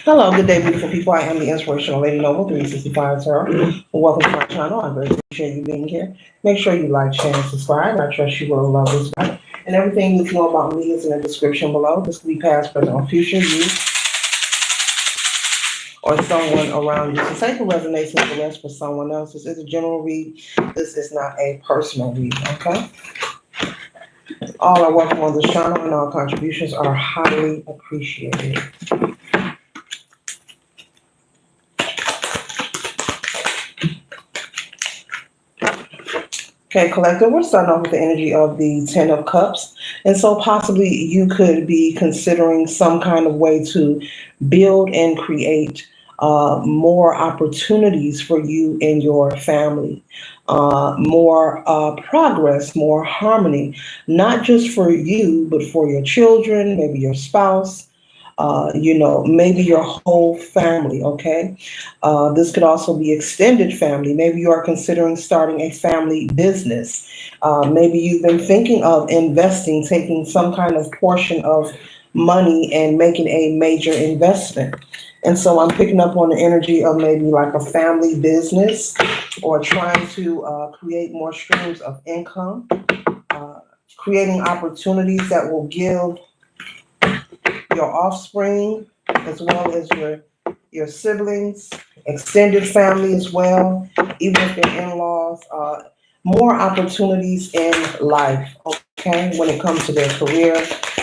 Hello, good day, beautiful people. I am the Inspirational Lady Noble 365 Tarot. Welcome to my channel. I very appreciate you being here. Make sure you like, share, and subscribe. I trust you will love this one. And everything you know about me is in the description below. This could be past, present, or future you or someone around you. So take what resonates with the rest for someone else. This is a general read. This is not a personal read, okay? All are welcome on this channel and all contributions are highly appreciated. Okay, collective, we're starting off with the energy of the Ten of Cups. And so possibly you could be considering some kind of way to build and create more opportunities for you and your family, more progress, more harmony, not just for you, but for your children, maybe your spouse, maybe your whole family, okay? This could also be extended family. Maybe you are considering starting a family business. Maybe you've been thinking of investing, taking some kind of portion of money and making a major investment. And so I'm picking up on the energy of maybe like a family business or trying to create more streams of income, creating opportunities that will give your offspring as well as your siblings, extended family as well, even if they're in-laws, more opportunities in life, okay, when it comes to their career,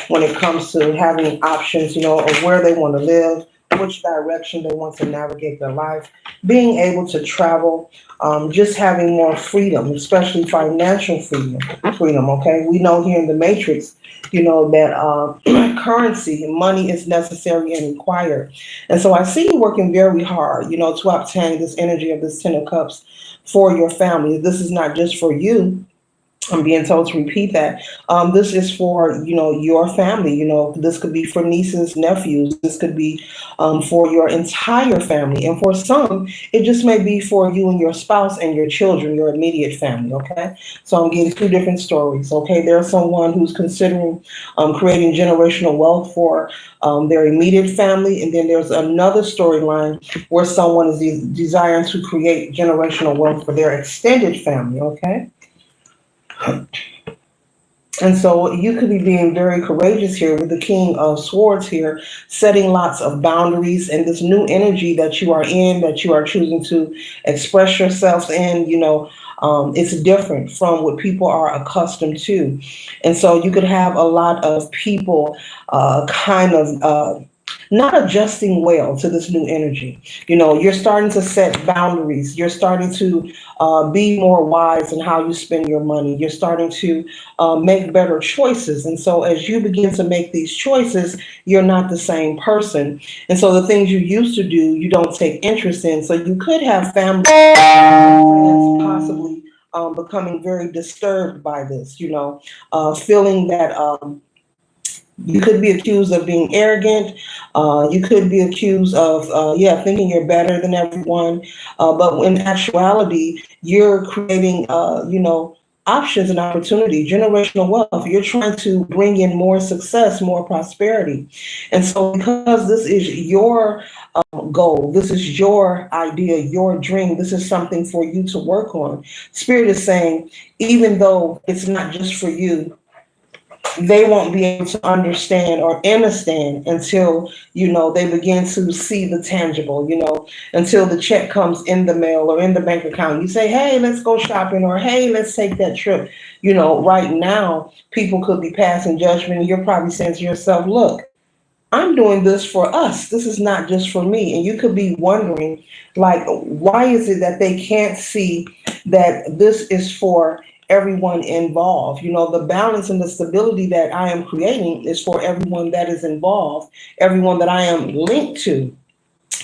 when it comes to having options, of where they want to live, which direction they want to navigate their life, being able to travel, just having more freedom, especially financial freedom, okay? We know here in the Matrix, that currency, money is necessary and required. And so I see you working very hard, to obtain this energy of this Ten of Cups for your family. This is not just for you. I'm being told to repeat that. This is for, your family. This could be for nieces, nephews. This could be for your entire family. And for some, it just may be for you and your spouse and your children, your immediate family, okay? So I'm getting two different stories, okay? There's someone who's considering creating generational wealth for their immediate family. And then there's another storyline where someone is desiring to create generational wealth for their extended family, okay? And so you could be being very courageous here with the King of Swords here, setting lots of boundaries and this new energy that you are in, that you are choosing to express yourself in, it's different from what people are accustomed to. And so you could have a lot of people kind of not adjusting well to this new energy. You're starting to set boundaries. You're starting to be more wise in how you spend your money. You're starting to make better choices. And so as you begin to make these choices, you're not the same person. And so the things you used to do, you don't take interest in. So you could have family and friends possibly becoming very disturbed by this, feeling that you could be accused of being arrogant. You could be accused of, thinking you're better than everyone. But in actuality, you're creating, options and opportunity, generational wealth. You're trying to bring in more success, more prosperity. And so because this is your goal, this is your idea, your dream, this is something for you to work on. Spirit is saying, even though it's not just for you, they won't be able to understand or understand until they begin to see the tangible, until the check comes in the mail or in the bank account. You say, hey, let's go shopping, or hey, let's take that trip. Right now people could be passing judgment and you're probably saying to yourself, look, I'm doing this for us. This is not just for me. And you could be wondering, like, why is it that they can't see that this is for everyone involved? The balance and the stability that I am creating is for everyone that is involved, everyone that I am linked to,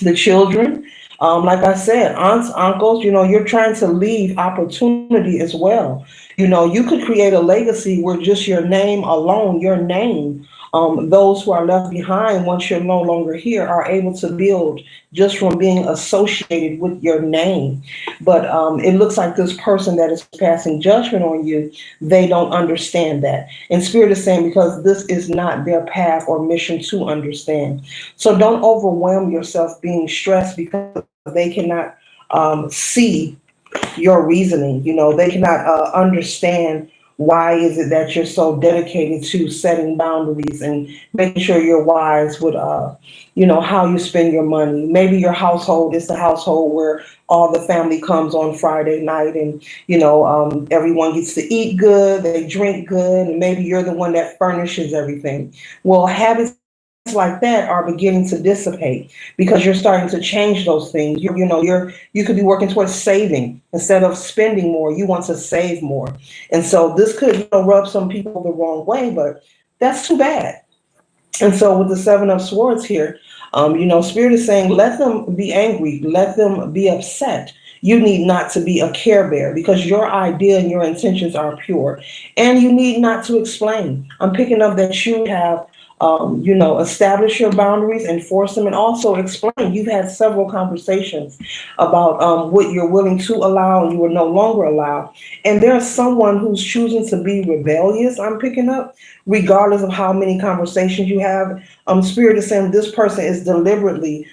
the children. Like I said, aunts, uncles, you're trying to leave opportunity as well. You could create a legacy where just your name alone, your name Those who are left behind once you're no longer here are able to build just from being associated with your name. But it looks like this person that is passing judgment on you, they don't understand that. And Spirit is saying because this is not their path or mission to understand. So don't overwhelm yourself being stressed because they cannot see your reasoning. They cannot understand why is it that you're so dedicated to setting boundaries and making sure you're wise with how you spend your money. Maybe your household is the household where all the family comes on Friday night, and everyone gets to eat good, they drink good, and maybe you're the one that furnishes everything. Well, habits like that are beginning to dissipate because you're starting to change those things. You could be working towards saving instead of spending more. You want to save more. And so this could rub some people the wrong way, but that's too bad. And so with the Seven of Swords here, Spirit is saying, let them be angry, let them be upset. You need not to be a care bear because your idea and your intentions are pure. And you need not to explain. I'm picking up that you have, establish your boundaries, enforce them, and also explain. You've had several conversations about what you're willing to allow and you will no longer allow. And there's someone who's choosing to be rebellious, I'm picking up, regardless of how many conversations you have. Spirit is saying this person is deliberately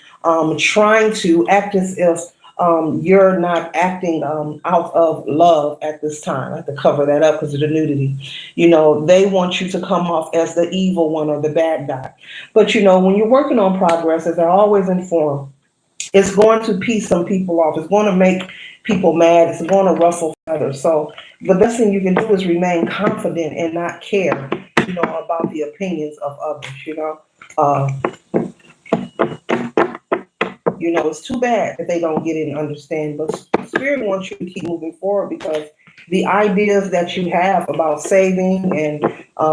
trying to act as if you're not acting out of love at this time. I have to cover that up because of the nudity. They want you to come off as the evil one or the bad guy. But when you're working on progress, as I always inform, it's going to piss some people off. It's going to make people mad. It's going to ruffle feathers. So the best thing you can do is remain confident and not care, about the opinions of others. Uh, it's too bad that they don't get it and understand. But Spirit wants you to keep moving forward because the ideas that you have about saving and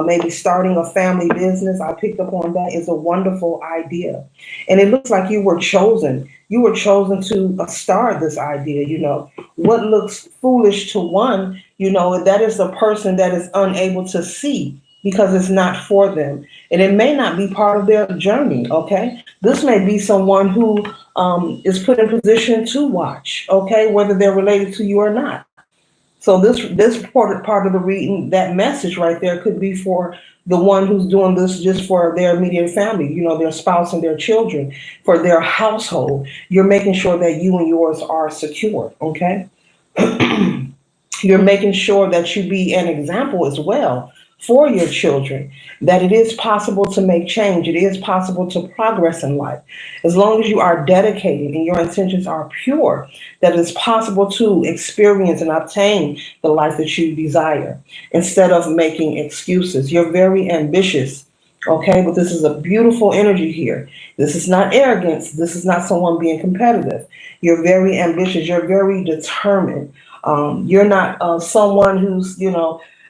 maybe starting a family business, I picked up on that, is a wonderful idea. And it looks like you were chosen. You were chosen to start this idea. What looks foolish to one, that is the person that is unable to see because it's not for them. And it may not be part of their journey, okay? This may be someone who is put in position to watch, okay, whether they're related to you or not. So this part of the reading, that message right there could be for the one who's doing this just for their immediate family, their spouse and their children, for their household. You're making sure that you and yours are secure, okay? You're making sure that you be an example as well for your children, that it is possible to make change. It is possible to progress in life. As long as you are dedicated and your intentions are pure, that it's possible to experience and obtain the life that you desire instead of making excuses. You're very ambitious. Okay, but this is a beautiful energy here. This is not arrogance. This is not someone being competitive. You're very ambitious. You're very determined. You're not someone who's,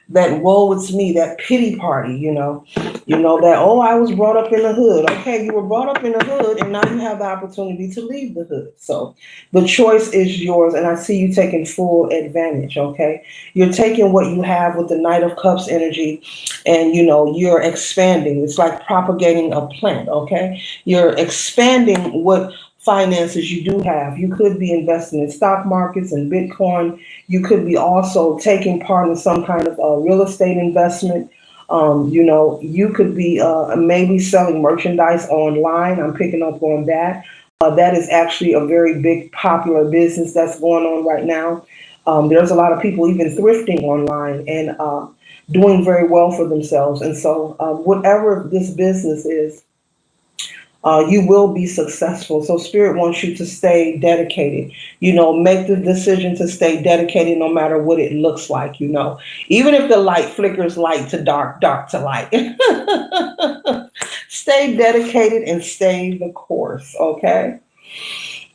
that woe it's me, that pity party, that, oh, I was brought up in the hood. Okay, you were brought up in the hood and now you have the opportunity to leave the hood. So the choice is yours. And I see you taking full advantage. Okay, you're taking what you have with the Knight of Cups energy and, you're expanding. It's like propagating a plant. Okay, you're expanding what finances you do have. You could be investing in stock markets and Bitcoin. You could be also taking part in some kind of real estate investment. You could be maybe selling merchandise online. I'm picking up on that. That is actually a very big popular business that's going on right now. There's a lot of people even thrifting online and doing very well for themselves. And so whatever this business is, you will be successful. So Spirit wants you to stay dedicated. Make the decision to stay dedicated no matter what it looks like, even if the light flickers light to dark, dark to light. Stay dedicated and stay the course, okay?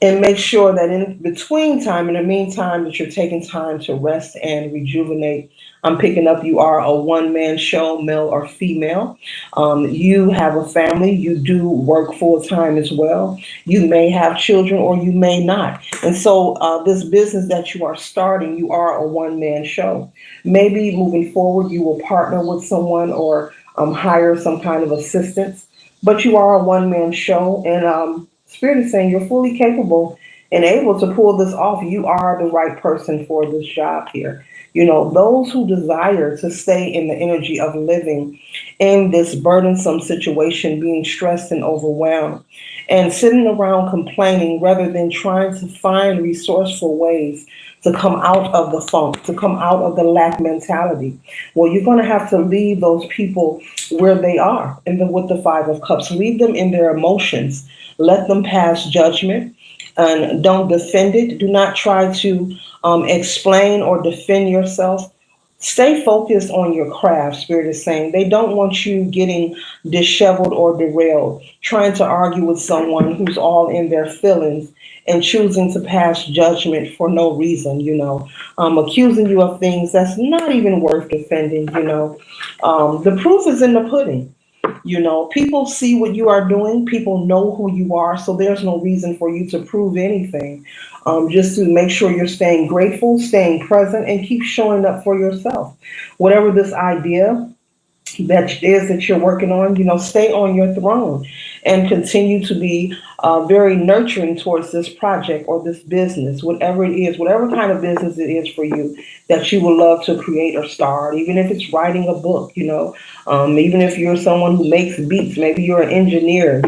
And make sure that in between time, in the meantime, that you're taking time to rest and rejuvenate. I'm picking up you are a one-man show, male or female. You have a family. You do work full time as well. You may have children or you may not. And so this business that you are starting, you are a one-man show. Maybe moving forward, you will partner with someone or hire some kind of assistance. But you are a one man show, and Spirit is saying you're fully capable and able to pull this off. You are the right person for this job here. Those who desire to stay in the energy of living in this burdensome situation, being stressed and overwhelmed, and sitting around complaining rather than trying to find resourceful ways to come out of the funk, to come out of the lack mentality. Well, you're going to have to leave those people where they are with the Five of Cups. Leave them in their emotions. Let them pass judgment and don't defend it. Do not try to explain or defend yourself. Stay focused on your craft, Spirit is saying. They don't want you getting disheveled or derailed, trying to argue with someone who's all in their feelings and choosing to pass judgment for no reason, accusing you of things that's not even worth defending. The proof is in the pudding. People see what you are doing, people know who you are, so there's no reason for you to prove anything. Just to make sure you're staying grateful, staying present, and keep showing up for yourself. Whatever this idea that it is that you're working on, stay on your throne and continue to be very nurturing towards this project or this business, whatever it is, whatever kind of business it is for you that you would love to create or start, even if it's writing a book, even if you're someone who makes beats, maybe you're an engineer,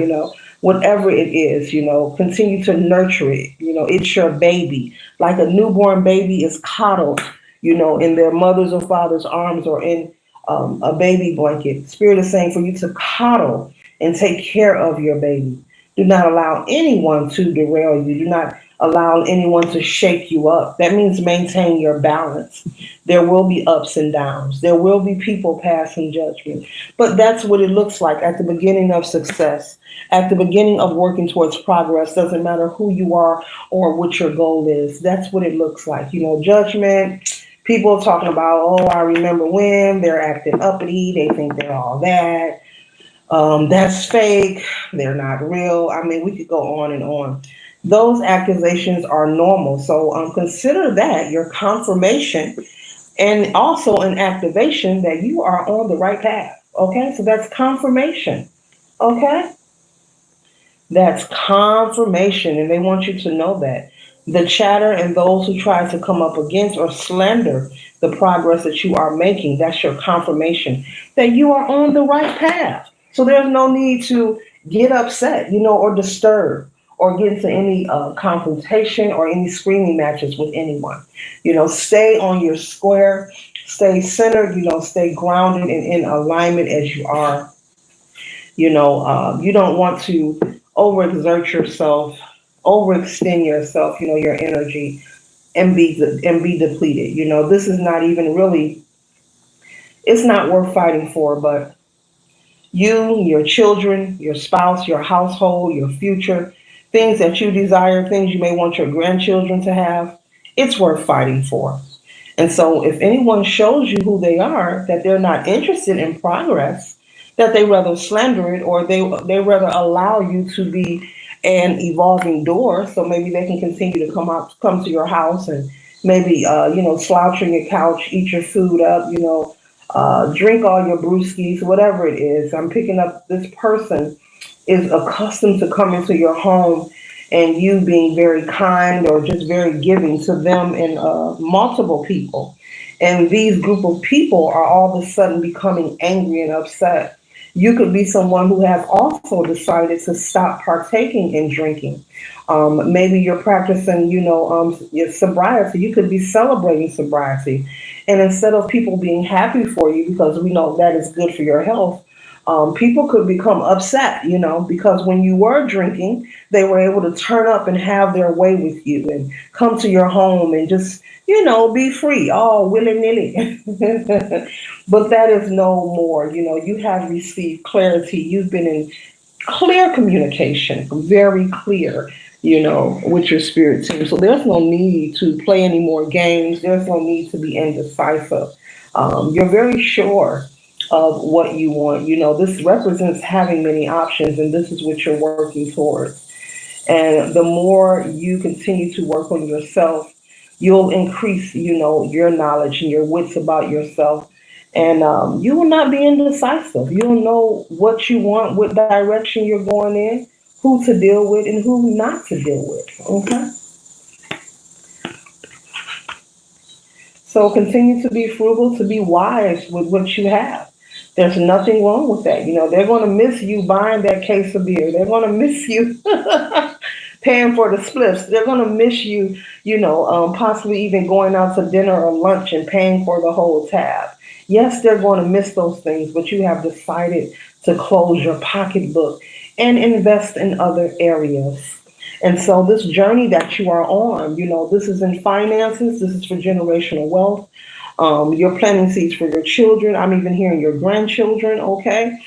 whatever it is, continue to nurture it. It's your baby. Like a newborn baby is coddled, in their mother's or father's arms or in a baby blanket. Spirit is saying for you to coddle and take care of your baby. Do not allow anyone to derail you. Do not allow anyone to shake you up. That means maintain your balance. There will be ups and downs. There will be people passing judgment. But that's what it looks like at the beginning of success, at the beginning of working towards progress. Doesn't matter who you are or what your goal is. That's what it looks like. Judgment. People talking about, oh, I remember when they're acting uppity. They think they're all that. That's fake. They're not real. I mean, we could go on and on. Those accusations are normal. So consider that your confirmation and also an activation that you are on the right path. Okay, so that's confirmation. Okay, that's confirmation, and they want you to know that. The chatter and those who try to come up against or slander the progress that you are making, that's your confirmation that you are on the right path. So there's no need to get upset, or disturb or get into any confrontation or any screaming matches with anyone. Stay on your square, stay centered, stay grounded and in alignment as you are. You don't want to overexert yourself, overextend yourself, your energy, and be depleted. This is not even really. It's not worth fighting for, but you, your children, your spouse, your household, your future, things that you desire, things you may want your grandchildren to have, it's worth fighting for. And so if anyone shows you who they are, that they're not interested in progress, that they rather slander it or they rather allow you to be an evolving door, so maybe they can continue to come to your house and maybe slouch on your couch, eat your food up, drink all your brewskis, whatever it is. I'm picking up this person is accustomed to coming to your home and you being very kind or just very giving to them and multiple people. And these group of people are all of a sudden becoming angry and upset. You could be someone who has also decided to stop partaking in drinking. Maybe you're practicing, your sobriety. You could be celebrating sobriety. And instead of people being happy for you, because we know that is good for your health, people could become upset, because when you were drinking, they were able to turn up and have their way with you and come to your home and just, be free, all willy nilly. But that is no more. You have received clarity. You've been in clear communication, very clear, with your spirit team. So there's no need to play any more games. There's no need to be indecisive. You're very sure of what you want. This represents having many options, and this is what you're working towards. And the more you continue to work on yourself, you'll increase, your knowledge and your wits about yourself. And you will not be indecisive. You'll know what you want, what direction you're going in, who to deal with, and who not to deal with. Okay. So continue to be frugal, to be wise with what you have. There's nothing wrong with that. You know, they're going to miss you buying that case of beer. They're going to miss you paying for the spliffs. They're going to miss you, possibly even going out to dinner or lunch and paying for the whole tab. Yes, they're going to miss those things, but you have decided to close your pocketbook and invest in other areas. And so, this journey that you are on, this is in finances, this is for generational wealth. You're planting seeds for your children. I'm even hearing your grandchildren, okay?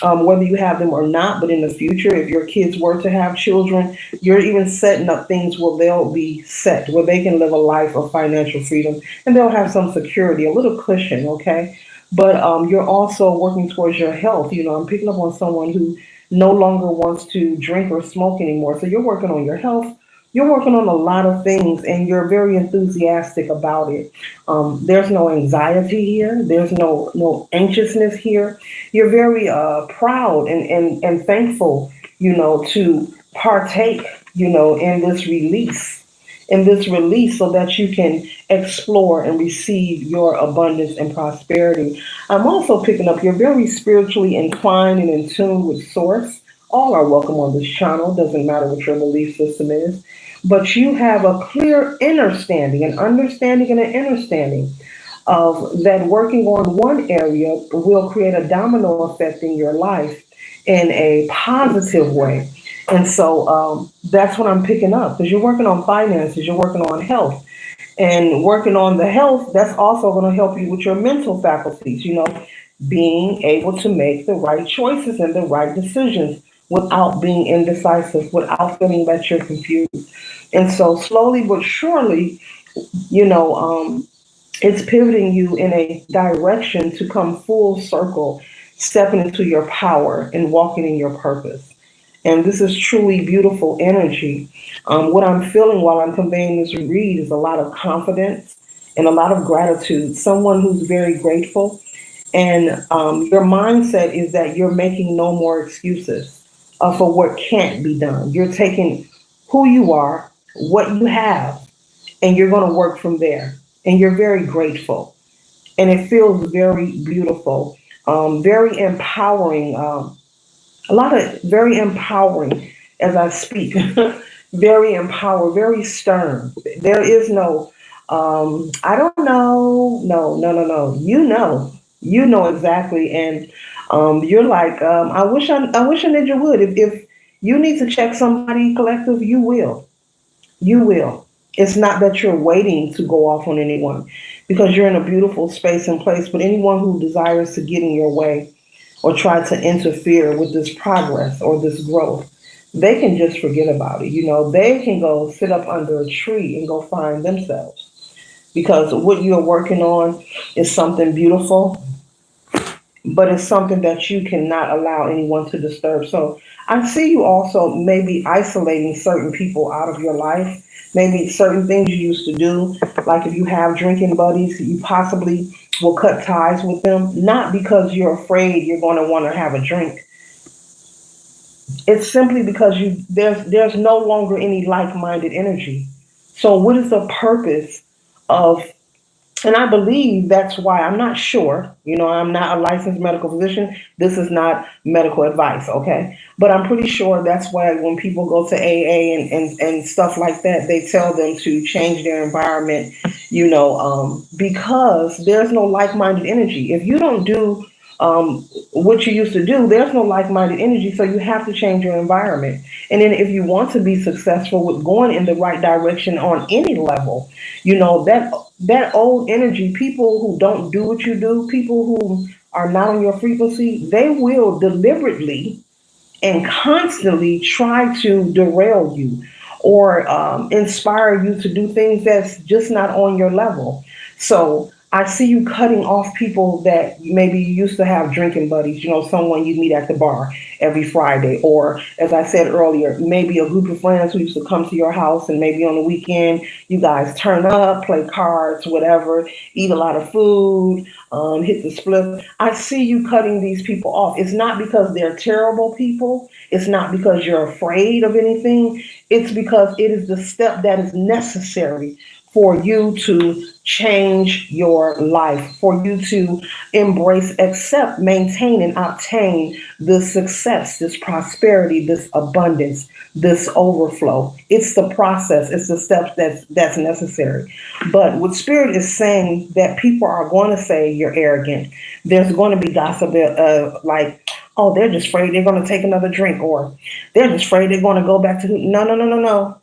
Whether you have them or not, but in the future, if your kids were to have children, you're even setting up things where they'll be set, where they can live a life of financial freedom and they'll have some security, a little cushion, okay? But you're also working towards your health. I'm picking up on someone who no longer wants to drink or smoke anymore. So you're working on your health. You're working on a lot of things and you're very enthusiastic about it. There's no anxiety here. There's no anxiousness here. You're very proud and thankful, to partake, in this release so that you can explore and receive your abundance and prosperity. I'm also picking up you're very spiritually inclined and in tune with source. All are welcome on this channel, doesn't matter what your belief system is. But you have a clear understanding, and an understanding of that working on one area will create a domino effect in your life in a positive way. And so that's what I'm picking up because you're working on finances, you're working on health, and working on the health, that's also going to help you with your mental faculties, being able to make the right choices and the right decisions without being indecisive, without feeling that you're confused. And so slowly but surely, you know, um, it's pivoting you in a direction to come full circle, stepping into your power and walking in your purpose. And this is truly beautiful energy. What I'm feeling while I'm conveying this read is a lot of confidence and a lot of gratitude. Someone who's very grateful. And your mindset is that you're making no more excuses for what can't be done. You're taking who you are, what you have, and you're going to work from there. And you're very grateful. And it feels very beautiful, very empowering. A lot of very empowering as I speak. Very empowered, very stern. There is no, I don't know. No, no, no, no. You know exactly. And you're like, I wish a ninja would. If you need to check somebody collective, you will. You will. It's not that you're waiting to go off on anyone because you're in a beautiful space and place, but anyone who desires to get in your way or try to interfere with this progress or this growth, they can just forget about it. They can go sit up under a tree and go find themselves because what you're working on is something beautiful, but it's something that you cannot allow anyone to disturb. So I see you also maybe isolating certain people out of your life. Maybe certain things you used to do, like if you have drinking buddies, you possibly will cut ties with them, not because you're afraid you're going to want to have a drink. It's simply because there's no longer any like-minded energy. So what is the purpose of, and I believe that's why, I'm not sure, I'm not a licensed medical physician. This is not medical advice, okay? But I'm pretty sure that's why when people go to AA and stuff like that, they tell them to change their environment, because there's no like minded energy. If you don't do what you used to do, there's no like minded energy, so you have to change your environment. And then if you want to be successful with going in the right direction on any level, that old energy, people who don't do what you do, people who are not on your frequency, they will deliberately and constantly try to derail you or inspire you to do things that's just not on your level. So I see you cutting off people that maybe you used to have drinking buddies, someone you meet at the bar every Friday. Or, as I said earlier, maybe a group of friends who used to come to your house and maybe on the weekend you guys turn up, play cards, whatever, eat a lot of food, hit the split. I see you cutting these people off. It's not because they're terrible people, it's not because you're afraid of anything, it's because it is the step that is necessary for you to change your life, for you to embrace, accept, maintain, and obtain this success, this prosperity, this abundance, this overflow. It's the process, it's the steps that's necessary. But what Spirit is saying, that people are going to say you're arrogant. There's going to be gossip, like, oh, they're just afraid they're going to take another drink, or they're just afraid they're going to go back to no, no, no, no, no.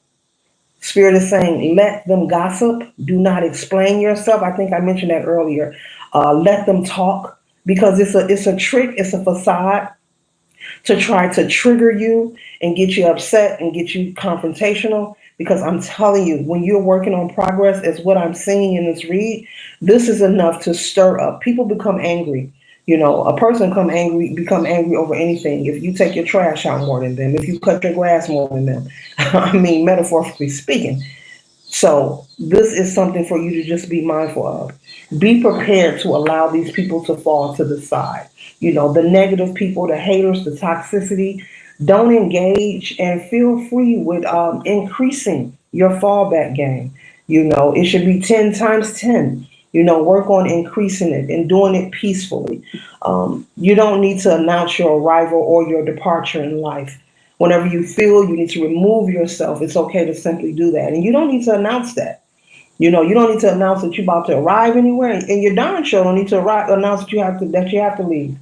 Spirit is saying, let them gossip. Do not explain yourself. I think I mentioned that earlier. Let them talk, because it's a trick. It's a facade to try to trigger you and get you upset and get you confrontational. Because I'm telling you, when you're working on progress, as what I'm seeing in this read, this is enough to stir up. People become angry. A person become angry over anything. If you take your trash out more than them, if you cut your grass more than them, I mean, metaphorically speaking. So this is something for you to just be mindful of. Be prepared to allow these people to fall to the side. The negative people, the haters, the toxicity. Don't engage, and feel free with increasing your fallback game. It should be 10 times 10. Work on increasing it and doing it peacefully. You don't need to announce your arrival or your departure in life. Whenever you feel you need to remove yourself, it's okay to simply do that. And you don't need to announce that. You don't need to announce that you're about to arrive anywhere, and you darn sure don't need to announce that you have to leave.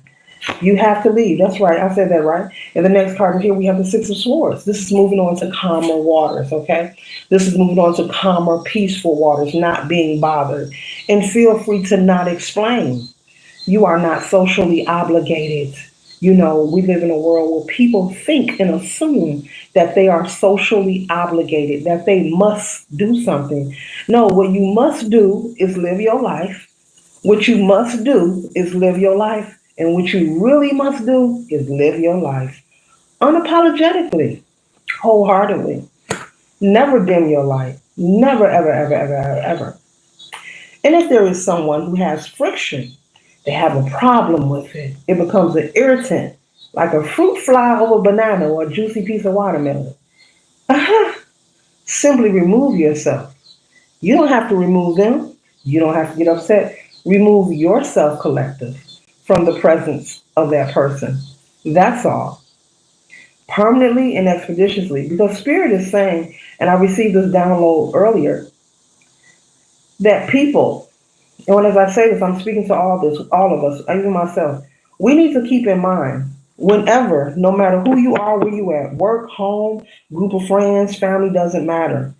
You have to leave. That's right. I said that right. And the next card here we have the Six of Swords. This is moving on to calmer waters. Okay. This is moving on to calmer, peaceful waters, not being bothered. And feel free to not explain. You are not socially obligated. We live in a world where people think and assume that they are socially obligated, that they must do something. No, what you must do is live your life. What you must do is live your life. And what you really must do is live your life unapologetically, wholeheartedly. Never dim your light. Never, ever, ever, ever, ever, ever. And if there is someone who has friction, they have a problem with it, it becomes an irritant, like a fruit fly over a banana or a juicy piece of watermelon. Simply remove yourself. You don't have to remove them. You don't have to get upset. Remove yourself, collective, from the presence of that person. That's all. Permanently and expeditiously. Because Spirit is saying, and I received this download earlier, that people, and when as I say this, I'm speaking to all of us, even myself, we need to keep in mind, whenever, no matter who you are, where you at, work, home, group of friends, family, doesn't matter.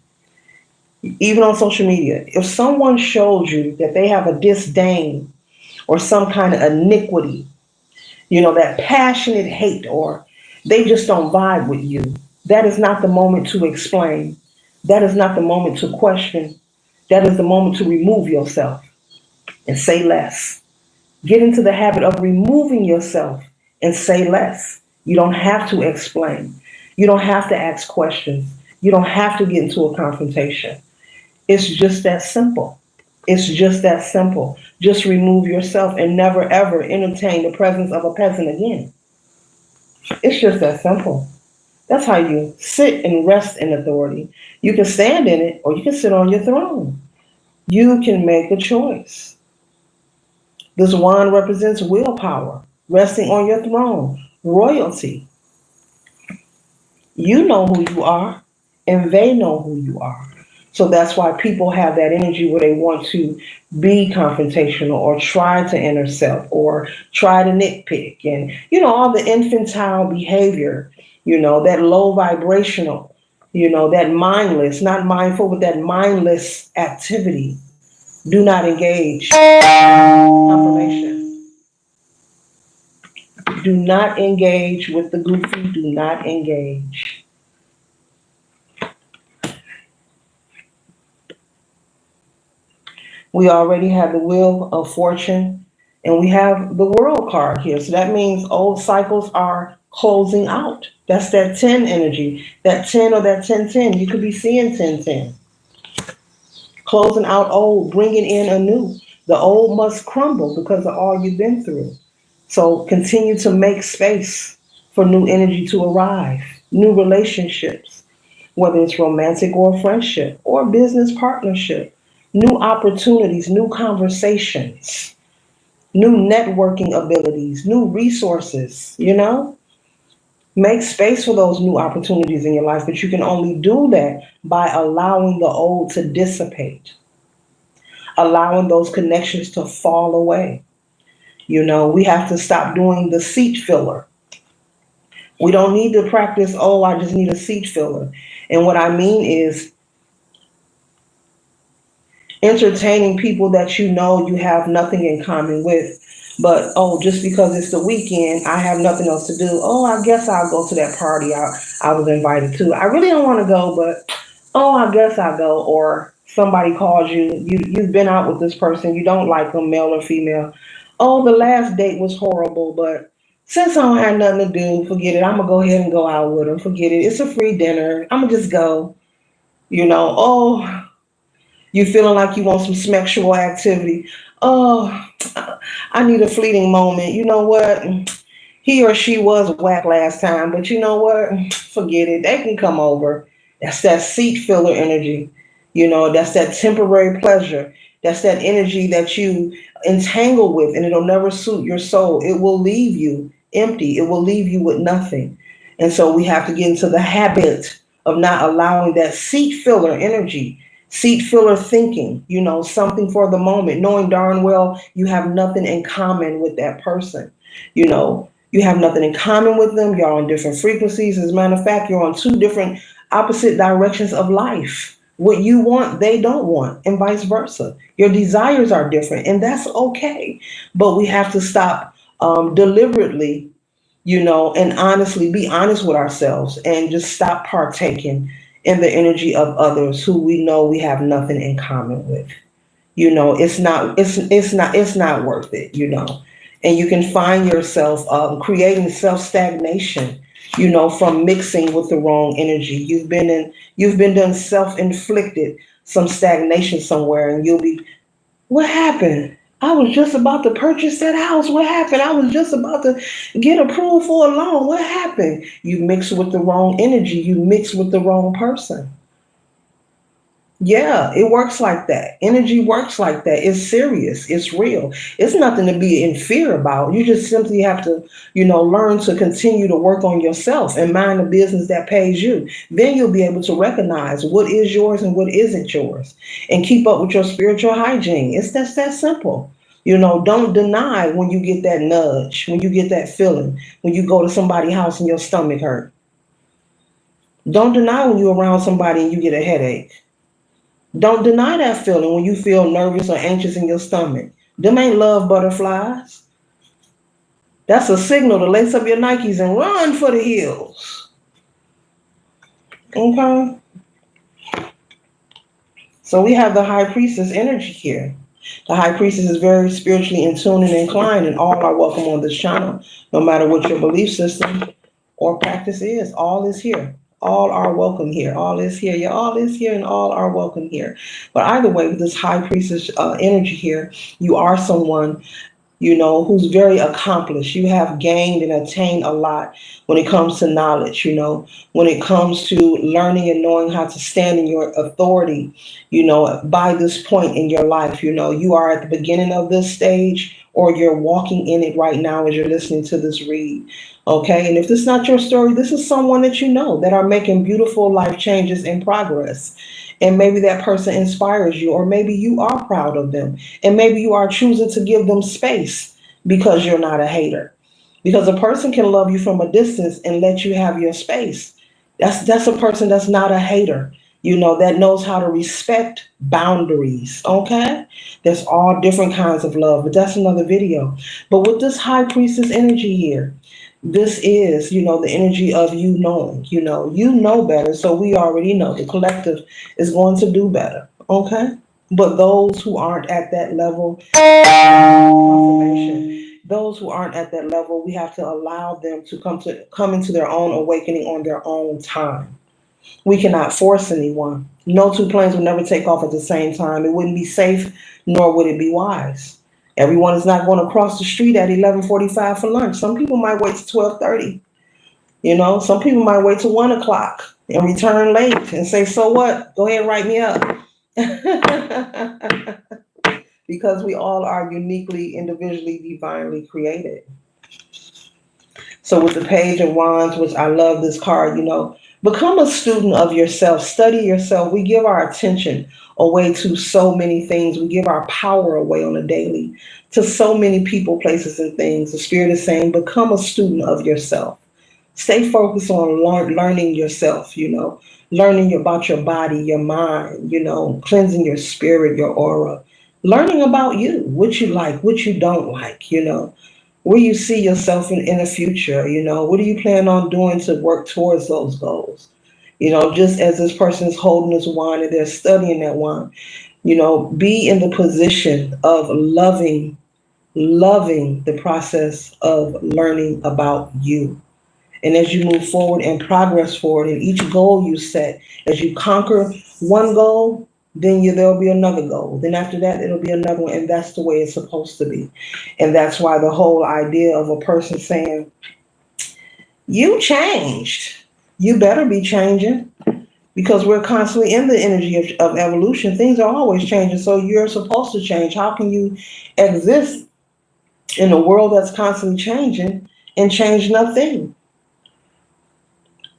Even on social media, if someone shows you that they have a disdain or some kind of iniquity, that passionate hate, or they just don't vibe with you, that is not the moment to explain. That is not the moment to question. That is the moment to remove yourself and say less. Get into the habit of removing yourself and say less. You don't have to explain. You don't have to ask questions. You don't have to get into a confrontation. It's just that simple. It's just that simple. Just remove yourself and never ever entertain the presence of a peasant again. It's just that simple. That's how you sit and rest in authority. You can stand in it or you can sit on your throne. You can make a choice. This wand represents willpower, resting on your throne, royalty. You know who you are, and they know who you are. So that's why people have that energy where they want to be confrontational or try to intercept or try to nitpick and, all the infantile behavior, that low vibrational, that mindless, not mindful, but that mindless activity. Do not engage. Confirmation. Do not engage with the goofy. Do not engage. We already have the Wheel of Fortune, and we have the World card here. So that means old cycles are closing out. That's that 10 energy, that 10 or that 10-10. You could be seeing 10-10. Closing out old, bringing in a new. The old must crumble because of all you've been through. So continue to make space for new energy to arrive, new relationships, whether it's romantic or friendship or business partnership, new opportunities, new conversations, new networking abilities, new resources, Make space for those new opportunities in your life, but you can only do that by allowing the old to dissipate, allowing those connections to fall away. We have to stop doing the seat filler. We don't need to practice, oh, I just need a seat filler. And what I mean is entertaining people that you have nothing in common with. But oh, just because it's the weekend, I have nothing else to do. Oh, I guess I'll go to that party I was invited to. I really don't want to go, but oh, I guess I'll go. Or somebody calls you've been out with this person, you don't like them, male or female. Oh, the last date was horrible, but since I don't have nothing to do, forget it. I'm gonna go ahead and go out with them. Forget it. It's a free dinner. I'm gonna just go. Oh, you feeling like you want some sexual activity. Oh, I need a fleeting moment. You know what? He or she was whack last time, but you know what? Forget it. They can come over. That's that seat filler energy. That's that temporary pleasure. That's that energy that you entangle with, and it'll never suit your soul. It will leave you empty. It will leave you with nothing. And so we have to get into the habit of not allowing that seat filler energy, seat filler thinking, something for the moment, knowing darn well you have nothing in common with that person. You have nothing in common with them. You're on different frequencies. As a matter of fact, you're on two different opposite directions of life. What you want, they don't want, and vice versa. Your desires are different, and that's okay. But we have to stop deliberately, and honestly be honest with ourselves and just stop partaking in the energy of others who we know we have nothing in common with. It's not worth it. And you can find yourself creating self stagnation, from mixing with the wrong energy. You've been done self inflicted some stagnation somewhere, and you'll be, what happened? I was just about to purchase that house. What happened? I was just about to get approved for a loan. What happened? You mix with the wrong energy. You mix with the wrong person. Yeah, it works like that. Energy works like that. It's serious. It's real. It's nothing to be in fear about. You just simply have to, learn to continue to work on yourself and mind the business that pays you. Then you'll be able to recognize what is yours and what isn't yours and keep up with your spiritual hygiene. It's just that simple. Don't deny when you get that nudge, when you get that feeling, when you go to somebody's house and your stomach hurt. Don't deny when you're around somebody and you get a headache. Don't deny that feeling when you feel nervous or anxious in your stomach. Them ain't love butterflies. That's a signal to lace up your Nikes and run for the hills. Okay? So we have the high priestess energy here. The high priestess is very spiritually in tune and inclined, and all are welcome on this channel, no matter what your belief system or practice is. All is here. All are welcome here. All is here. Yeah, all is here, and all are welcome here. But either way, with this high priestess energy here, you are someone who's very accomplished. You have gained and attained a lot when it comes to knowledge, when it comes to learning and knowing how to stand in your authority, by this point in your life. You are at the beginning of this stage or you're walking in it right now as you're listening to this read. Okay. And if this is not your story, this is someone that that are making beautiful life changes in progress. And maybe that person inspires you, or maybe you are proud of them. And maybe you are choosing to give them space because you're not a hater. Because a person can love you from a distance and let you have your space. That's a person that's not a hater, that knows how to respect boundaries. Okay? There's all different kinds of love, but that's another video. But with this high priestess energy here, this is, the energy of you knowing, you know better. So we already know the collective is going to do better. Okay. But those who aren't at that level, confirmation, those who aren't at that level, we have to allow them to come into their own awakening on their own time. We cannot force anyone. No two planes will never take off at the same time. It wouldn't be safe, nor would it be wise. Everyone is not going to cross the street at 11:45 for lunch. Some people might wait to 12:30. Some people might wait till 1 o'clock and return late and say, "So what? Go ahead and write me up." Because we all are uniquely, individually, divinely created. So with the Page of Wands, which I love this card, become a student of yourself, study yourself. We give our attention away to so many things. We give our power away on a daily to so many people, places, and things. The Spirit is saying, become a student of yourself. Stay focused on learning yourself, learning about your body, your mind, cleansing your spirit, your aura, learning about you, what you like, what you don't like, where you see yourself in the future, what do you plan on doing to work towards those goals? Just as this person is holding this wand and they're studying that wand, be in the position of loving the process of learning about you. And as you move forward and progress forward in each goal you set, as you conquer one goal, then there'll be another goal. Then after that, it'll be another one. And that's the way it's supposed to be. And that's why the whole idea of a person saying, you changed, you better be changing, because we're constantly in the energy of evolution. Things are always changing. So you're supposed to change. How can you exist in a world that's constantly changing and change nothing?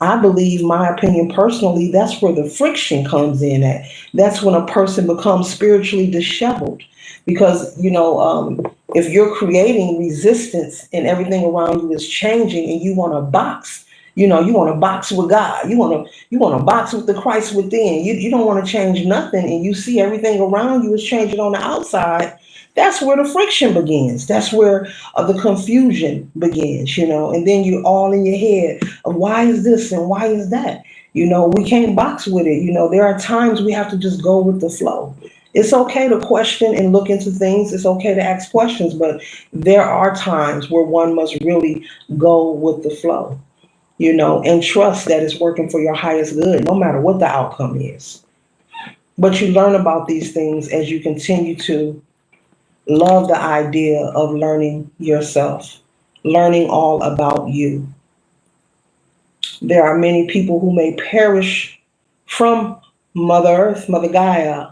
I believe, my opinion personally, that's where the friction comes in at. That's when a person becomes spiritually disheveled. Because, if you're creating resistance and everything around you is changing and you want to box, you want to box with God. You want to box with the Christ within. You don't want to change nothing, and you see everything around you is changing on the outside. That's where the friction begins. That's where the confusion begins, and then you're all in your head of why is this and why is that. We can't box with it. There are times we have to just go with the flow. It's okay to question and look into things. It's okay to ask questions, but there are times where one must really go with the flow, and trust that it's working for your highest good, no matter what the outcome is. But you learn about these things as you continue to love the idea of learning yourself, learning all about you. There are many people who may perish from Mother Earth, Mother Gaia,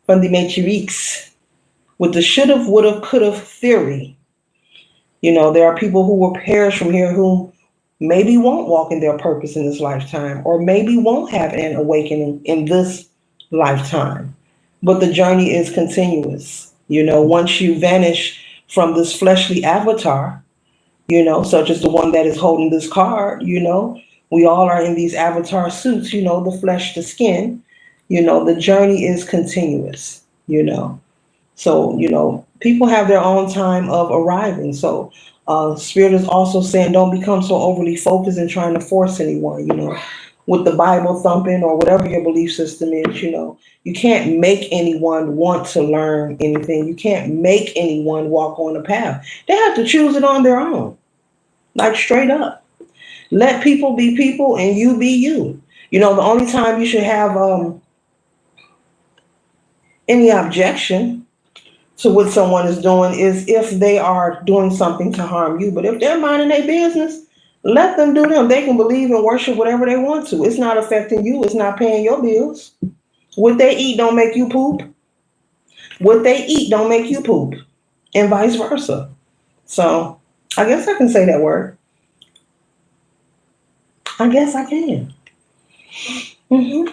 from the Matrix, with the shoulda, woulda, coulda theory. There are people who will perish from here who maybe won't walk in their purpose in this lifetime, or maybe won't have an awakening in this lifetime. But the journey is continuous. Once you vanish from this fleshly avatar, such as the one that is holding this card, we all are in these avatar suits, the flesh, the skin, the journey is continuous, So, people have their own time of arriving. So, Spirit is also saying don't become so overly focused and trying to force anyone, with the Bible thumping or whatever your belief system is, you can't make anyone want to learn anything. You can't make anyone walk on a path. They have to choose it on their own, like straight up. Let people be people and you be you. The only time you should have any objection to what someone is doing is if they are doing something to harm you. But if they're minding their business, let them do them. They can believe and worship whatever they want to. It's not affecting you. It's not paying your bills. What they eat don't make you poop. What they eat don't make you poop, and vice versa. So I guess I can say that word. I guess I can. hmm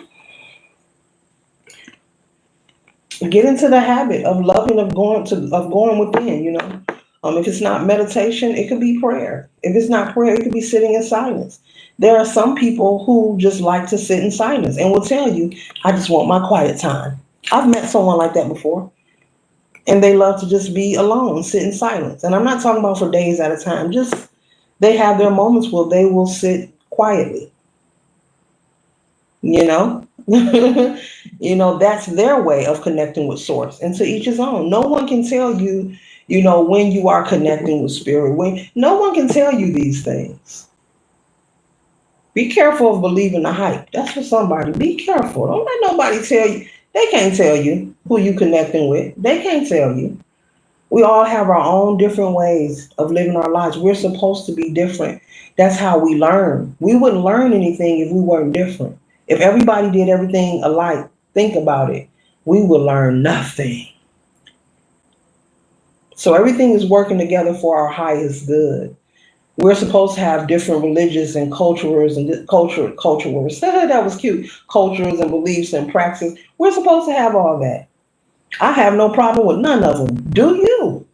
Get into the habit of loving, of going within. If it's not meditation, it could be prayer. If it's not prayer, it could be sitting in silence. There are some people who just like to sit in silence and will tell you, "I just want my quiet time." I've met someone like that before, and they love to just be alone, sit in silence. And I'm not talking about for days at a time. Just they have their moments where they will sit quietly, you know? That's their way of connecting with source. And to each his own. No one can tell you, when you are connecting with spirit. No one can tell you these things. Be careful of believing the hype. That's for somebody. Be careful. Don't let nobody tell you. They can't tell you who you connecting with. They can't tell you. We all have our own different ways of living our lives. We're supposed to be different. That's how we learn. We wouldn't learn anything if we weren't different. If everybody did everything alike, think about it. We would learn nothing. So everything is working together for our highest good. We're supposed to have different religious and cultures and cultures. That was cute. Cultures and beliefs and practices. We're supposed to have all that. I have no problem with none of them. Do you?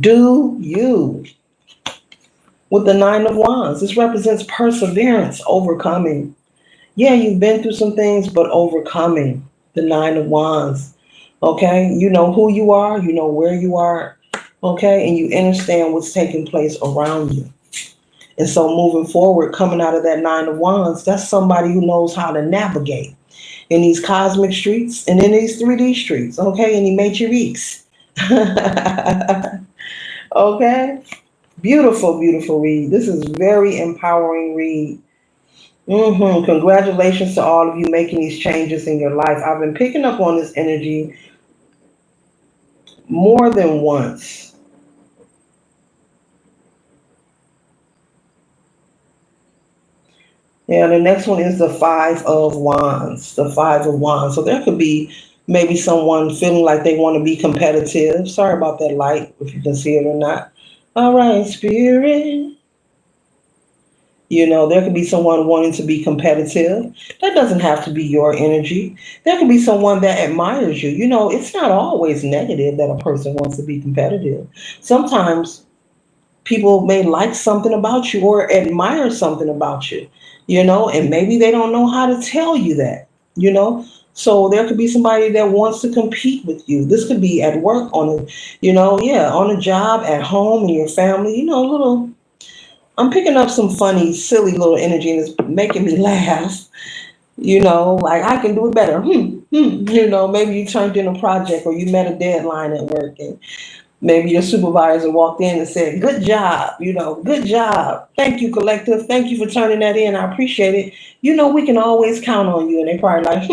Do you? With the Nine of Wands, this represents perseverance, overcoming. Yeah, you've been through some things, but overcoming. The Nine of Wands. Okay, you know who you are, you know where you are, okay, and you understand what's taking place around you. And so moving forward, coming out of that Nine of Wands, that's somebody who knows how to navigate in these cosmic streets and in these 3D streets, okay, in the matrix. Okay, beautiful, beautiful read. This is very empowering read. Congratulations to all of you making these changes in your life. I've been picking up on this energy more than once. Yeah, the next one is the Five of Wands. The Five of Wands. So there could be maybe someone feeling like they want to be competitive. Sorry about that light, if you can see it or not. All right, Spirit. There could be someone wanting to be competitive. That doesn't have to be your energy. There could be someone that admires you. It's not always negative that a person wants to be competitive. Sometimes people may like something about you or admire something about you, and maybe they don't know how to tell you that, you know. So there could be somebody that wants to compete with you. This could be at work, on a job, at home, in your family, little. I'm picking up some funny, silly little energy and it's making me laugh. Like I can do it better. Maybe you turned in a project or you met a deadline at work and maybe your supervisor walked in and said, good job, good job. Thank you, collective. Thank you for turning that in. I appreciate it. We can always count on you. And they probably like,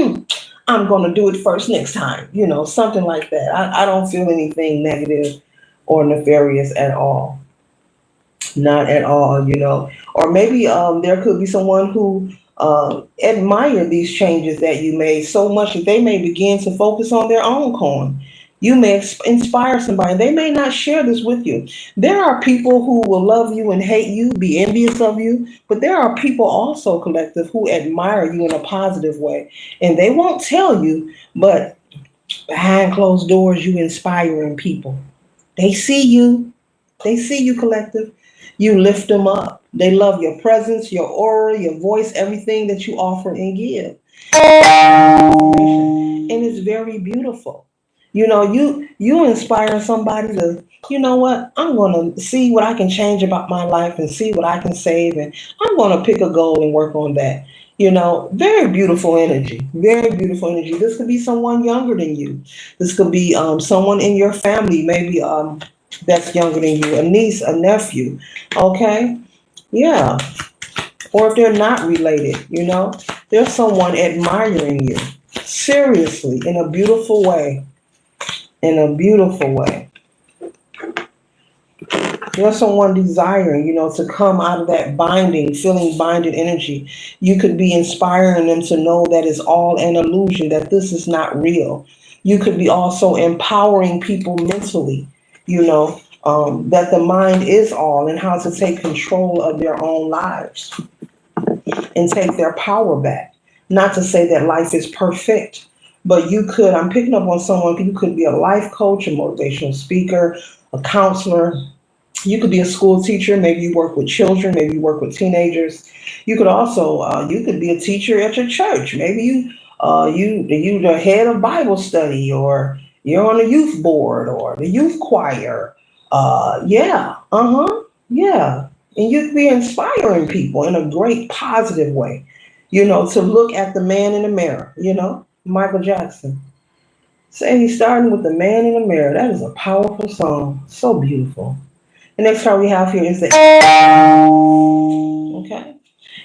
I'm going to do it first next time, something like that. I don't feel anything negative or nefarious at all. Not at all. Or maybe there could be someone who admire these changes that you made so much that they may begin to focus on their own coin. You may inspire somebody. They may not share this with you. There are people who will love you and hate you, be envious of you, but there are people also, collective, who admire you in a positive way. And they won't tell you, but behind closed doors, you inspiring people. They see you. They see you, collective. You lift them up. They love your presence, your aura, your voice, everything that you offer and give. And it's very beautiful. You inspire somebody to, what, I'm gonna see what I can change about my life and see what I can save, and I'm gonna pick a goal and work on that. Very beautiful energy. Very beautiful energy. This could be someone younger than you. This could be someone in your family, maybe that's younger than you, a niece, a nephew. Okay? Yeah. Or if they're not related, there's someone admiring you. Seriously, in a beautiful way. In a beautiful way. There's someone desiring, to come out of that binding, feeling binded energy. You could be inspiring them to know that it's all an illusion, that this is not real. You could be also empowering people mentally, that the mind is all and how to take control of their own lives and take their power back. Not to say that life is perfect, but I'm picking up on someone, you could be a life coach, a motivational speaker, a counselor. You could be a school teacher. Maybe you work with children. Maybe you work with teenagers. You could also, you could be a teacher at your church. Maybe you the head of Bible study, or you're on the youth board or the youth choir. Yeah. And you could be inspiring people in a great positive way, to look at the man in the mirror, Michael Jackson. Say he's starting with the man in the mirror. That is a powerful song. So beautiful. The next card we have here is the okay.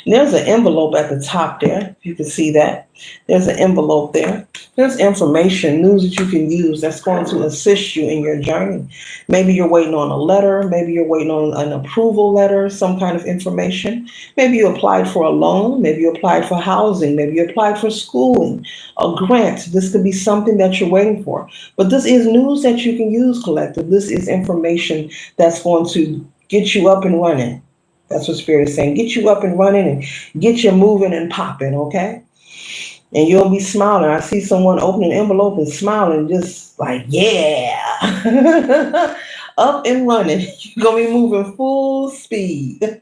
There's an envelope at the top there. You can see that. There's an envelope there. There's information, news that you can use that's going to assist you in your journey. Maybe you're waiting on a letter. Maybe you're waiting on an approval letter, some kind of information. Maybe you applied for a loan. Maybe you applied for housing. Maybe you applied for schooling, a grant. This could be something that you're waiting for. But this is news that you can use, collective. This is information that's going to get you up and running. That's what Spirit is saying. Get you up and running and get you moving and popping, okay? And you'll be smiling. I see someone opening an envelope and smiling, just like, yeah. Up and running. You're going to be moving full speed.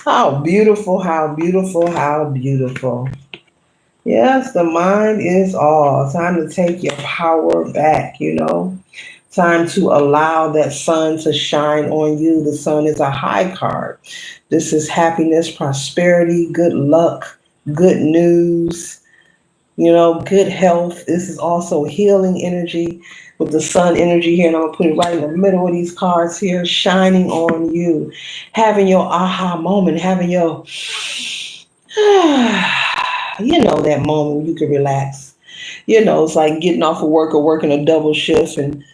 How beautiful, how beautiful, how beautiful. Yes, the mind is all. Time to take your power back, you know. Time to allow that sun to shine on you. The sun is a high card. This is happiness, prosperity, good luck, good news, you know, good health. This is also healing energy with the sun energy here. And I'm going to put it right in the middle of these cards here, shining on you. Having your aha moment, having your, you know, that moment when you can relax. You know, it's like getting off of work or working a double shift and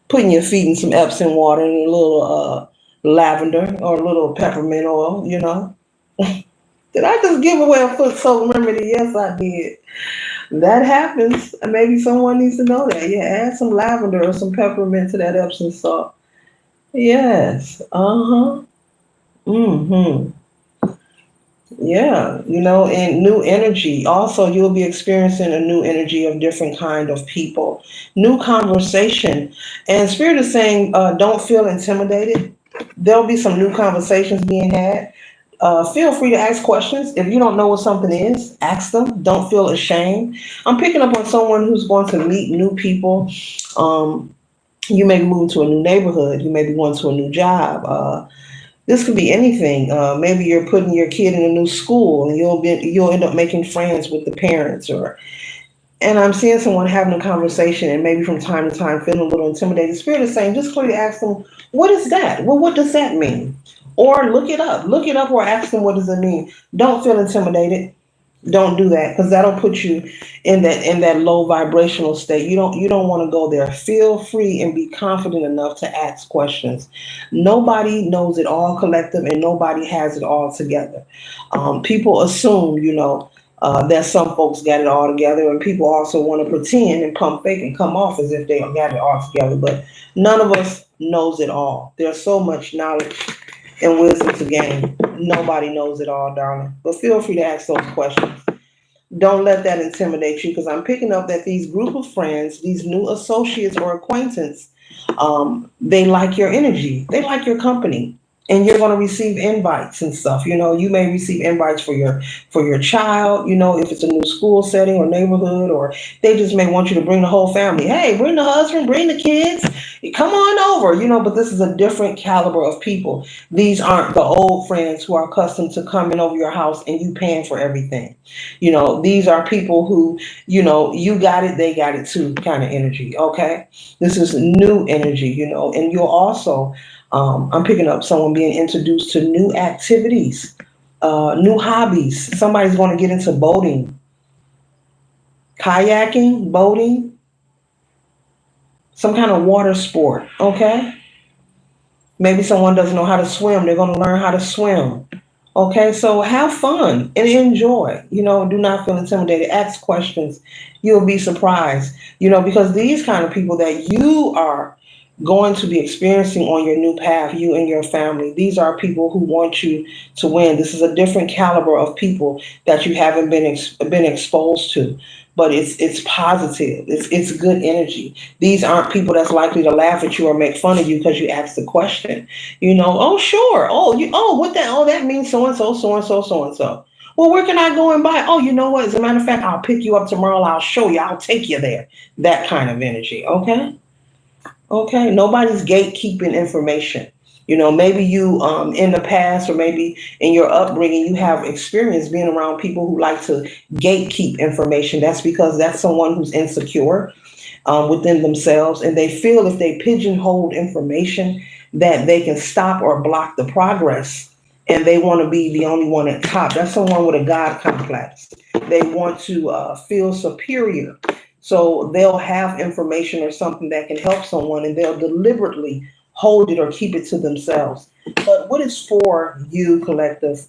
putting your feet in some Epsom water and a little lavender or a little peppermint oil, you know. Did I just give away a foot soak remedy? Yes, I did. That happens. Maybe someone needs to know that. Yeah, add some lavender or some peppermint to that Epsom salt. Yes. Uh-huh. Mm-hmm. Yeah, you know, and new energy. Also, you'll be experiencing a new energy of different kind of people, new conversation. And Spirit is saying, don't feel intimidated. There'll be some new conversations being had. Feel free to ask questions. If you don't know what something is, ask them. Don't feel ashamed. I'm picking up on someone who's going to meet new people. Um, you may move to a new neighborhood. You may be going to a new job. This could be anything. Maybe you're putting your kid in a new school, and you'll end up making friends with the parents. Or and I'm seeing someone having a conversation, and maybe from time to time feeling a little intimidated. Spirit is saying, just clearly ask them, what is that? Well, what does that mean? Or look it up. Look it up, or ask them, what does it mean? Don't feel intimidated. Don't do that, because that'll put you in that low vibrational state. You don't want to go there. Feel free and be confident enough to ask questions. Nobody knows it all, collective, and nobody has it all together. People assume, that some folks got it all together, and people also want to pretend and pump fake and come off as if they got it all together. But none of us knows it all. There's so much knowledge and wisdom to gain. Nobody knows it all, darling. But feel free to ask those questions. Don't let that intimidate you, because I'm picking up that these group of friends, these new associates or acquaintance, they like your energy. They like your company. And you're going to receive invites and stuff. You may receive invites for your child, if it's a new school setting or neighborhood, or they just may want you to bring the whole family. Hey, bring the husband, bring the kids, come on over, but this is a different caliber of people. These aren't the old friends who are accustomed to coming over your house and you paying for everything. These are people who, you got it, they got it too, kind of energy. Okay. This is new energy, and you'll also, I'm picking up someone being introduced to new activities, new hobbies. Somebody's going to get into boating, kayaking, boating, some kind of water sport. Okay. Maybe someone doesn't know how to swim. They're going to learn how to swim. Okay. So have fun and enjoy. Do not feel intimidated. Ask questions. You'll be surprised, because these kind of people that you are going to be experiencing on your new path, you and your family, these are people who want you to win. This is a different caliber of people that you haven't been exposed to, but it's positive. It's good energy. These aren't people that's likely to laugh at you or make fun of you because you asked the question. Oh sure, that means so and so, so and so, so and so. Well, where can I go and buy? Oh, you know what? As a matter of fact, I'll pick you up tomorrow. I'll show you. I'll take you there. That kind of energy. Okay. Okay, nobody's gatekeeping information. Maybe you in the past, or maybe in your upbringing, you have experience being around people who like to gatekeep information. That's because that's someone who's insecure within themselves, and they feel if they pigeonhole information that they can stop or block the progress, and they want to be the only one at top. That's someone with a God complex. They want to feel superior, so they'll have information or something that can help someone, and they'll deliberately hold it or keep it to themselves. But what is for you, collective,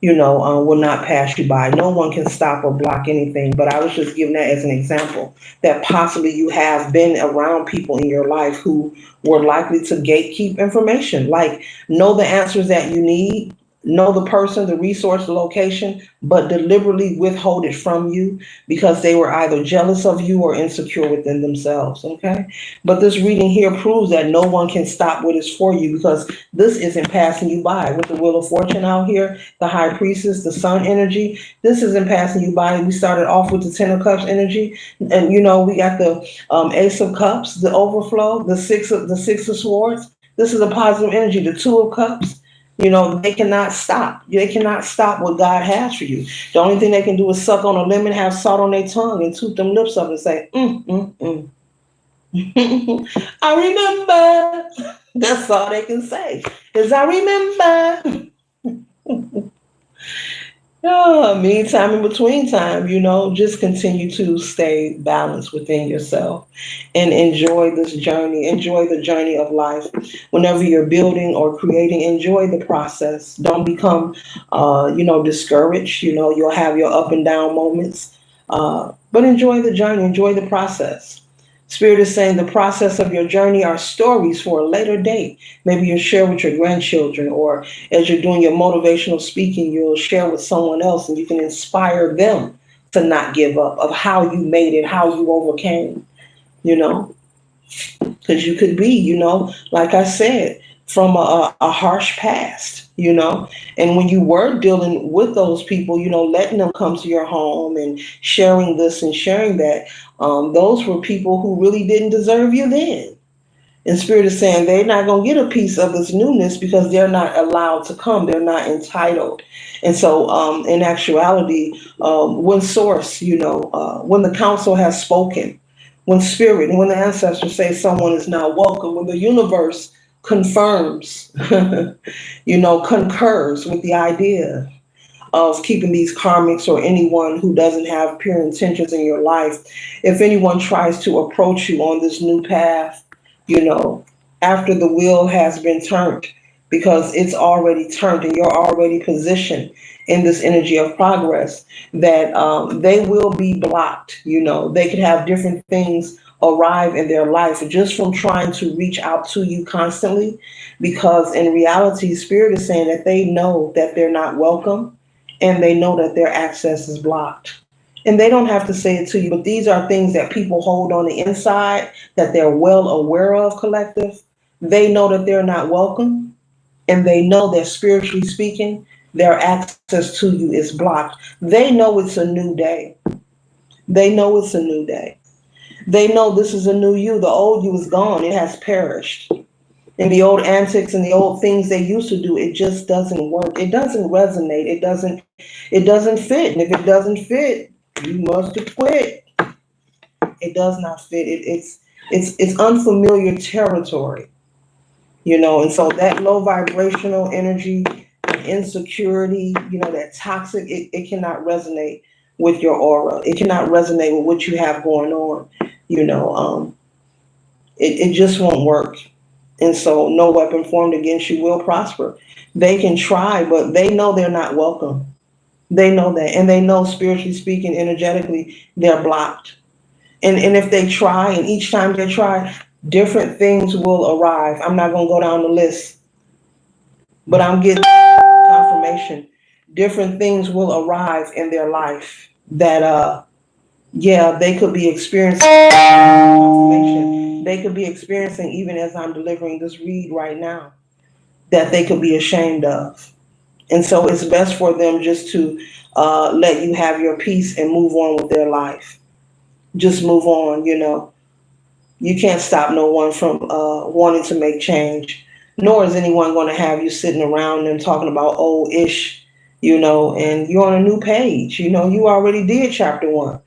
will not pass you by. No one can stop or block anything. But I was just giving that as an example that possibly you have been around people in your life who were likely to gatekeep information, like know the answers that you need, know the person, the resource, the location, but deliberately withhold it from you because they were either jealous of you or insecure within themselves. Okay. But this reading here proves that no one can stop what is for you, because this isn't passing you by. With the Wheel of Fortune out here, the High Priestess, the Sun energy, this isn't passing you by. We started off with the Ten of Cups energy, and we got the Ace of Cups, the overflow, the Six of Swords. This is a positive energy. The Two of Cups. They cannot stop. They cannot stop what God has for you. The only thing they can do is suck on a lemon, have salt on their tongue, and toot them lips up and say, I remember. That's all they can say is I remember. Meantime, in between time, just continue to stay balanced within yourself and enjoy this journey. Enjoy the journey of life. Whenever you're building or creating, enjoy the process. Don't become, discouraged. You'll have your up and down moments, but enjoy the journey. Enjoy the process. Spirit is saying the process of your journey are stories for a later date. Maybe you'll share with your grandchildren, or as you're doing your motivational speaking, you'll share with someone else and you can inspire them to not give up, of how you made it, how you overcame, you know, because you could be, like I said, from a harsh past, and when you were dealing with those people, letting them come to your home and sharing this and sharing that, those were people who really didn't deserve you then. And Spirit is saying they're not going to get a piece of this newness because they're not allowed to come. They're not entitled. And so, in actuality, when Source, when the council has spoken, when Spirit and when the ancestors say someone is now welcome, when the universe confirms, concurs with the idea of keeping these karmics or anyone who doesn't have pure intentions in your life, if anyone tries to approach you on this new path, you know, after the wheel has been turned, because it's already turned and you're already positioned in this energy of progress, that they will be blocked. They could have different things arrive in their life just from trying to reach out to you constantly, because in reality, Spirit is saying that they know that they're not welcome and they know that their access is blocked. And they don't have to say it to you, but these are things that people hold on the inside that they're well aware of, collective. They know that they're not welcome, and they know that spiritually speaking, their access to you is blocked. They know it's a new day. They know it's a new day. They know this is a new you. The old you is gone. It has perished. And the old antics and the old things they used to do, it just doesn't work. It doesn't resonate. It doesn't fit. And if it doesn't fit, you must have quit. It does not fit. It's unfamiliar territory, and so that low vibrational energy, insecurity, that toxic, it cannot resonate with your aura. It cannot resonate with what you have going on. It just won't work. And so no weapon formed against you will prosper. They can try, but they know they're not welcome. They know that. And they know, spiritually speaking, energetically, they're blocked. And if they try, and each time they try, different things will arrive. I'm not going to go down the list, but I'm getting confirmation. Different things will arrive in their life that, they could be experiencing confirmation. They could be experiencing, even as I'm delivering this read right now, that they could be ashamed of. And so it's best for them just to let you have your peace and move on with their life. Just move on. You can't stop no one from wanting to make change. Nor is anyone going to have you sitting around them talking about old ish, and you're on a new page. You already did chapter one.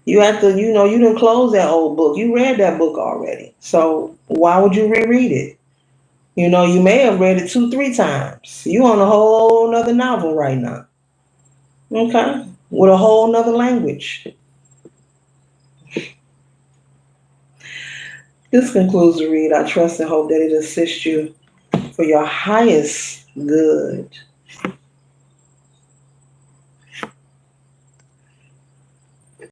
You have to, you didn't close that old book. You read that book already. So why would you reread it? You may have read it 2, 3 times. You on a whole nother novel right now. Okay? With a whole nother language. This concludes the read. I trust and hope that it assists you for your highest good.